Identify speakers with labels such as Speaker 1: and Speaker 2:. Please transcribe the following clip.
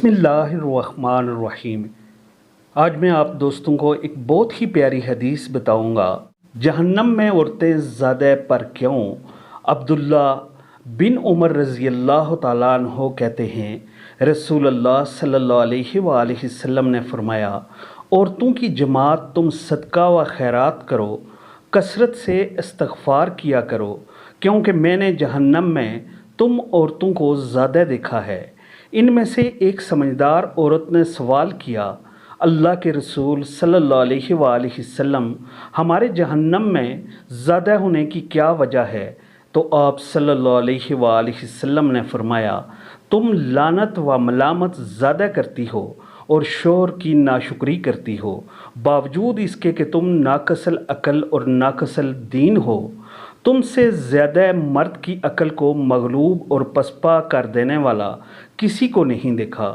Speaker 1: बिस्मिल्लाहिर्रहमानिर्रहीम। आज मैं आप दोस्तों को एक बहुत ही प्यारी हदीस बताऊंगा। जहन्नम में औरतें ज़्यादा पर क्यों? अब्दुल्ला बिन उमर रज़ी अल्लाह ताला अन्हो कहते हैं, रसूलुल्लाह सल्लल्लाहु अलैहि वसल्लम ने फरमाया, औरतों की जमात तुम सदका व खैरात करो, कसरत से इस्तग़फ़ार किया करो, क्योंकि मैंने जहन्नम में तुम औरतों को ज़्यादा देखा है। इनमें से एक समझदार औरत ने सवाल किया, अल्लाह के रसूल सल्लल्लाहु अलैहि वसल्लम, हमारे जहन्नम में ज़्यादा होने की क्या वजह है? तो आप सल्लल्लाहु अलैहि वसल्लम ने फरमाया, तुम लानत व मलामत ज़्यादा करती हो और शोहर की नाशुक्री करती हो, बावजूद इसके कि तुम नाकसल अकल और नाकसल दीन हो। तुमसे ज़्यादा मर्द की अकल को मगलूब और पसपा कर देने वाला किसी को नहीं देखा।